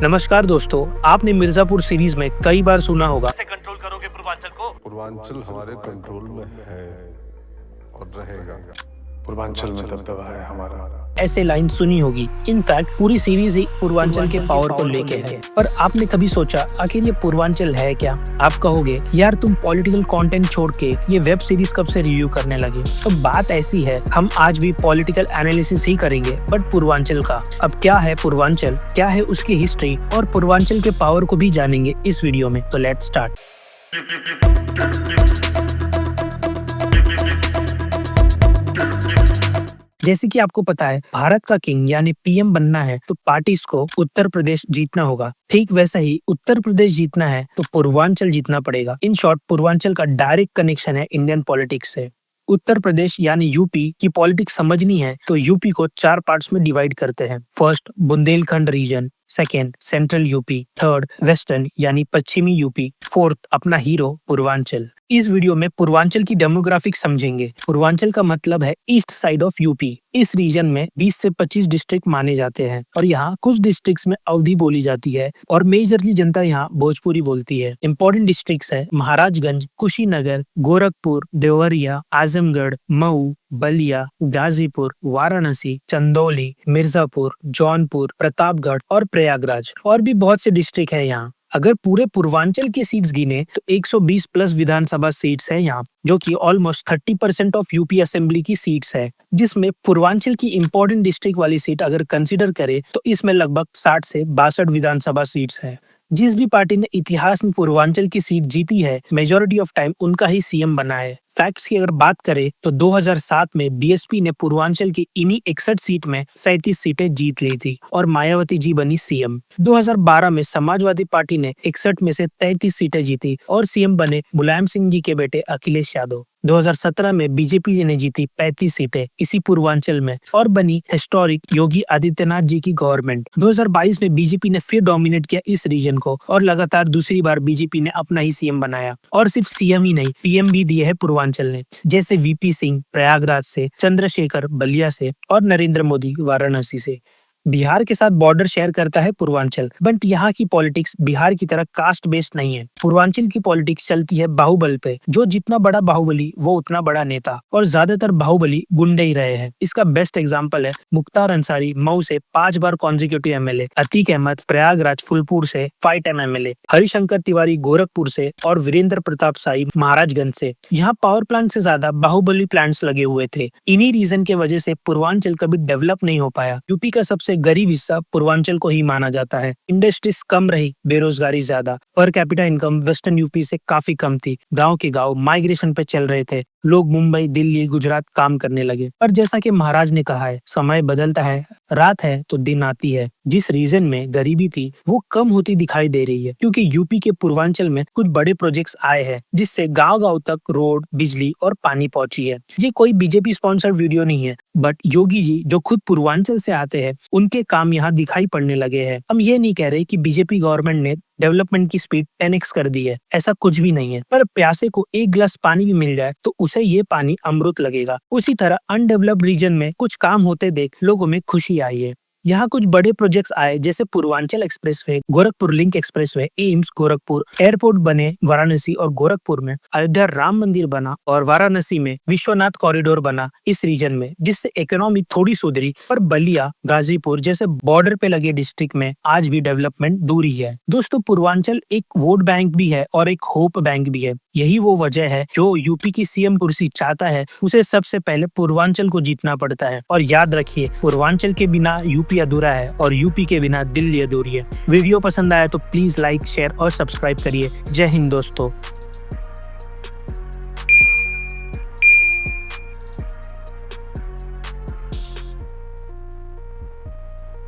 नमस्कार दोस्तों, आपने मिर्जापुर सीरीज में कई बार सुना होगा कैसे कंट्रोल करोगे पूर्वांचल को? पूर्वांचल हमारे कंट्रोल में है और रहेगा। पूर्वांचल में दबदबा है हमारा। ऐसे लाइन सुनी होगी। इनफैक्ट पूरी सीरीज ही पूर्वांचल के पावर को लेके है। पर आपने कभी सोचा आखिर ये पूर्वांचल है क्या? आप कहोगे यार तुम पॉलिटिकल कंटेंट छोड़ के ये वेब सीरीज कब से रिव्यू करने लगे? तो बात ऐसी है, हम आज भी पॉलिटिकल एनालिसिस ही करेंगे बट पूर्वांचल का। अब क्या है पूर्वांचल, क्या है उसकी हिस्ट्री और पूर्वांचल के पावर को भी जानेंगे इस वीडियो में। तो लेट्स स्टार्ट। जैसे कि आपको पता है, भारत का किंग यानी पीएम बनना है तो पार्टीज को उत्तर प्रदेश जीतना होगा। ठीक वैसा ही उत्तर प्रदेश जीतना है तो पूर्वांचल जीतना पड़ेगा। इन शॉर्ट पूर्वांचल का डायरेक्ट कनेक्शन है इंडियन पॉलिटिक्स से। उत्तर प्रदेश यानी यूपी की पॉलिटिक्स समझनी है तो यूपी को 4 पार्ट्स में डिवाइड करते हैं। First Bundelkhand region, second central UP, third western यानी पश्चिमी यूपी, फोर्थ अपना हीरो पूर्वांचल। इस वीडियो में पूर्वांचल की डेमोग्राफिक समझेंगे। पूर्वांचल का मतलब है ईस्ट साइड ऑफ यूपी। इस रीजन में 20 से 25 डिस्ट्रिक्ट माने जाते हैं और यहाँ कुछ डिस्ट्रिक्ट्स में अवधी बोली जाती है और मेजरली जनता यहाँ भोजपुरी बोलती है। इंपॉर्टेंट डिस्ट्रिक्ट्स है महाराजगंज, कुशीनगर, गोरखपुर, देवरिया, आजमगढ़, मऊ, बलिया, गाजीपुर, वाराणसी, चंदौली, मिर्जापुर, जौनपुर, प्रतापगढ़ और प्रयागराज। और भी बहुत से डिस्ट्रिक्ट है यहाँ। अगर पूरे पूर्वांचल की सीट्स गिने तो 120 प्लस विधानसभा सीट्स है यहाँ, जो कि ऑलमोस्ट 30% ऑफ यूपी असेंबली की सीट्स है। जिसमें पूर्वांचल की इंपॉर्टेंट डिस्ट्रिक्ट वाली सीट अगर कंसीडर करे तो इसमें लगभग 60 से 62 विधानसभा सीट्स है। जिस भी पार्टी ने इतिहास में पूर्वांचल की सीट जीती है, मेजोरिटी ऑफ टाइम उनका ही सीएम बना है। फैक्ट्स की अगर बात करें तो 2007 में बीएसपी ने पूर्वांचल की इन्हीं 61 सीट में 37 सीटें जीत ली थी और मायावती जी बनी सीएम। 2012 में समाजवादी पार्टी ने 61 में से 33 सीटें जीती और सीएम बने मुलायम सिंह जी के बेटे अखिलेश यादव। 2017 में बीजेपी ने जीती 35 सीटें इसी पूर्वांचल में और बनी हिस्टोरिक योगी आदित्यनाथ जी की गवर्नमेंट। 2022 में बीजेपी ने फिर डोमिनेट किया इस रीजन को और लगातार दूसरी बार बीजेपी ने अपना ही सीएम बनाया। और सिर्फ सीएम ही नहीं, पीएम भी दिए है पूर्वांचल ने, जैसे वीपी सिंह प्रयागराज से, चंद्रशेखर बलिया से और नरेंद्र मोदी वाराणसी से। बिहार के साथ बॉर्डर शेयर करता है पूर्वांचल, बट यहाँ की पॉलिटिक्स बिहार की तरह कास्ट बेस्ड नहीं है। पूर्वांचल की पॉलिटिक्स चलती है बाहुबल पे। जो जितना बड़ा बाहुबली वो उतना बड़ा नेता, और ज्यादातर बाहुबली गुंडे ही रहे हैं। इसका बेस्ट एग्जांपल है मुख्तार अंसारी मऊ से 5 बार कॉन्जिक्यूटिव एमएलए, अतीक अहमद प्रयागराज फुलपुर से 5 टाइम एमएलए, हरिशंकर तिवारी गोरखपुर से और वीरेंद्र प्रताप शाही महाराजगंज से। यहाँ पावर प्लांट से ज्यादा बाहुबली प्लांट्स लगे हुए थे। इन्हीं रीजन की वजह से पूर्वांचल कभी डेवलप नहीं हो पाया। यूपी का सबसे गरीब हिस्सा पूर्वांचल को ही माना जाता है। इंडस्ट्रीज कम रही, बेरोजगारी ज्यादा, per capita income western UP से काफी कम थी। गांव के गांव माइग्रेशन पे चल रहे थे। लोग मुंबई, दिल्ली, गुजरात काम करने लगे। पर जैसा कि महाराज ने कहा है, समय बदलता है, रात है तो दिन आती है। जिस रीजन में गरीबी थी वो कम होती दिखाई दे रही है, क्योंकि यूपी के पूर्वांचल में कुछ बड़े प्रोजेक्ट्स आए हैं जिससे गांव-गांव तक रोड, बिजली और पानी पहुंची है। ये कोई बीजेपी स्पॉन्सर्ड वीडियो नहीं है, बट योगी जी जो खुद पूर्वांचल से आते हैं उनके काम यहाँ दिखाई पड़ने लगे हैं। हम ये नहीं कह रहे कि बीजेपी गवर्नमेंट ने डेवलपमेंट की स्पीड 10x कर दी है, ऐसा कुछ भी नहीं है। पर प्यासे को एक गिलास पानी भी मिल जाए तो उसे ये पानी अमृत लगेगा। उसी तरह अनडेवलप्ड रीजन में कुछ काम होते देख लोगों में खुशी आई है। यहाँ कुछ बड़े प्रोजेक्ट्स आए, जैसे Purvanchal expressway, Gorakhpur link expressway, AIIMS Gorakhpur, airport बने वाराणसी और गोरखपुर में, अयोध्या राम मंदिर बना और वाराणसी में विश्वनाथ कॉरिडोर बना इस रीजन में, जिससे इकोनॉमी थोड़ी सुधरी। पर बलिया, गाजीपुर जैसे बॉर्डर पे लगे डिस्ट्रिक्ट में आज भी डेवलपमेंट दूरी है। दोस्तों, पूर्वांचल एक वोट बैंक भी है और एक होप बैंक भी है। यही वो वजह है जो यूपी की सीएम कुर्सी चाहता है उसे सबसे पहले पूर्वांचल को जीतना पड़ता है। और याद रखिए, पूर्वांचल के बिना यूपी अधूरा है और यूपी के बिना दिल्ली अधूरी है। वीडियो पसंद आया तो प्लीज लाइक, शेयर और सब्सक्राइब करिए। जय हिंद दोस्तों।